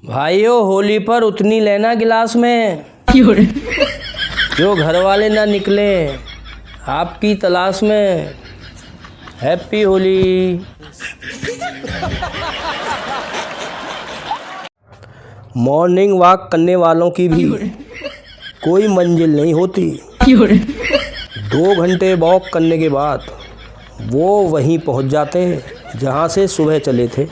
भाइयों, होली पर उतनी लेना गिलास में जो घर वाले ना निकले आपकी तलाश में। हैप्पी होली। मॉर्निंग वॉक करने वालों की भी कोई मंजिल नहीं होती। 2 घंटे वॉक करने के बाद वो वहीं पहुंच जाते हैं जहां से सुबह चले थे।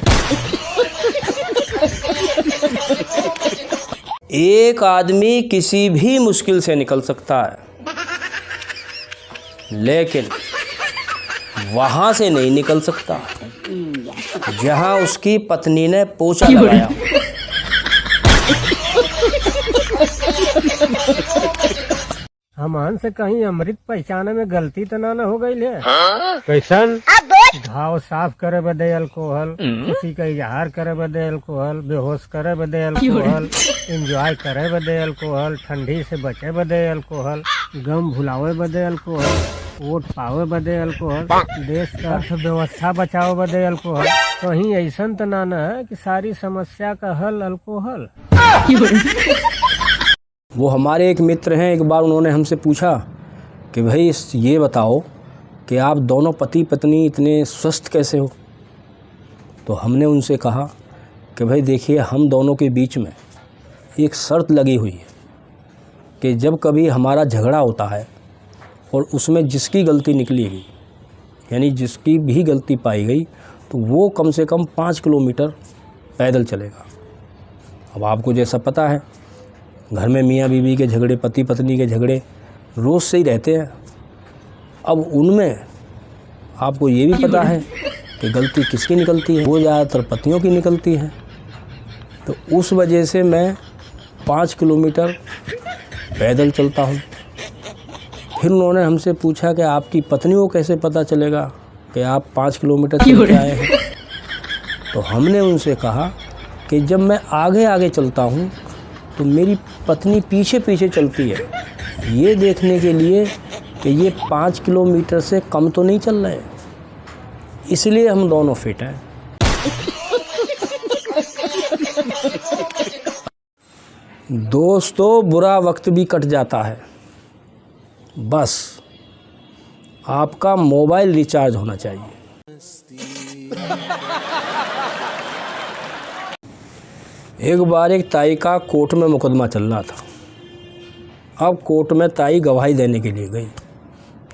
एक आदमी किसी भी मुश्किल से निकल सकता है, लेकिन वहां से नहीं निकल सकता जहां उसकी पत्नी ने पोछा लगाया। हमन से कहीं अमृत पहचाने में गलती तो ना हो गई है। कैसन घाव साफ करे बदे अल्कोहल, खुशी का इजहार करे बदे अल्कोहल, बेहोश करे बदे अल्कोहल, एंजॉय करे बदे अल्कोहल, ठंडी से बचे बदे अल्कोहल, गम भुलावे बदे अल्कोहल, वोट पावे बदे अल्कोहल, देश का अर्थव्यवस्था बचावे बदे अल्कोहल। कहीं ऐसा तो ना है कि सारी समस्या का हल अल्कोहल। वो हमारे एक मित्र हैं। एक बार उन्होंने हमसे पूछा कि भाई ये बताओ कि आप दोनों पति पत्नी इतने स्वस्थ कैसे हो। तो हमने उनसे कहा कि भाई देखिए, हम दोनों के बीच में एक शर्त लगी हुई है कि जब कभी हमारा झगड़ा होता है और उसमें जिसकी गलती निकलेगी, यानी जिसकी भी गलती पाई गई, तो वो कम से कम 5 किलोमीटर पैदल चलेगा। अब आपको जैसा पता है, घर में मियाँ बीवी के झगड़े, पति पत्नी के झगड़े रोज़ से ही रहते हैं। अब उनमें आपको ये भी पता है कि गलती किसकी निकलती है, वो ज़्यादातर पतियों की निकलती है। तो उस वजह से मैं 5 किलोमीटर पैदल चलता हूँ। फिर उन्होंने हमसे पूछा कि आपकी पत्नी को कैसे पता चलेगा कि आप 5 किलोमीटर चल के आए हैं। तो हमने उनसे कहा कि जब मैं आगे आगे चलता हूँ तो मेरी पत्नी पीछे पीछे चलती है, ये देखने के लिए कि ये 5 किलोमीटर से कम तो नहीं चल रहे। इसलिए हम दोनों फिट हैं। दोस्तों, बुरा वक्त भी कट जाता है, बस आपका मोबाइल रिचार्ज होना चाहिए। एक बार एक ताई का कोर्ट में मुकदमा चल रहा था। अब कोर्ट में ताई गवाही देने के लिए गई,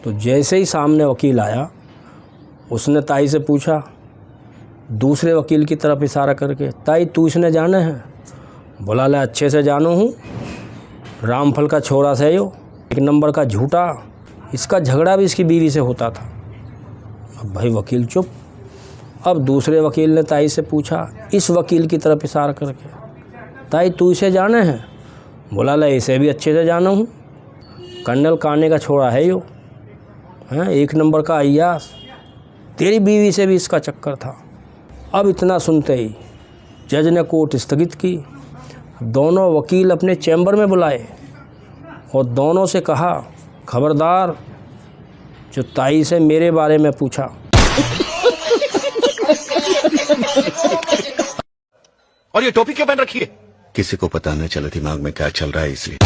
तो जैसे ही सामने वकील आया, उसने ताई से पूछा, दूसरे वकील की तरफ इशारा करके, ताई तू इसने जाने हैं? बोला, ले अच्छे से जानो हूँ, रामफल का छोरा से यो, 1 नंबर का झूठा, इसका झगड़ा भी इसकी बीवी से होता था। अब भाई वकील चुप। अब दूसरे वकील ने ताई से पूछा, इस वकील की तरफ इशारा करके, ताई तू इसे जाने हैं? बोला, ले इसे भी अच्छे से जाना हूँ, कर्नल काने का छोरा है यो, हैं 1 नंबर का अय्यास, तेरी बीवी से भी इसका चक्कर था। अब इतना सुनते ही जज ने कोर्ट स्थगित की। दोनों वकील अपने चैम्बर में बुलाए और दोनों से कहा, खबरदार जो ताई से मेरे बारे में पूछा। और ये टोपी क्यों पहन रखी है? किसी को पता न चले दिमाग में क्या चल रहा है, इसलिए।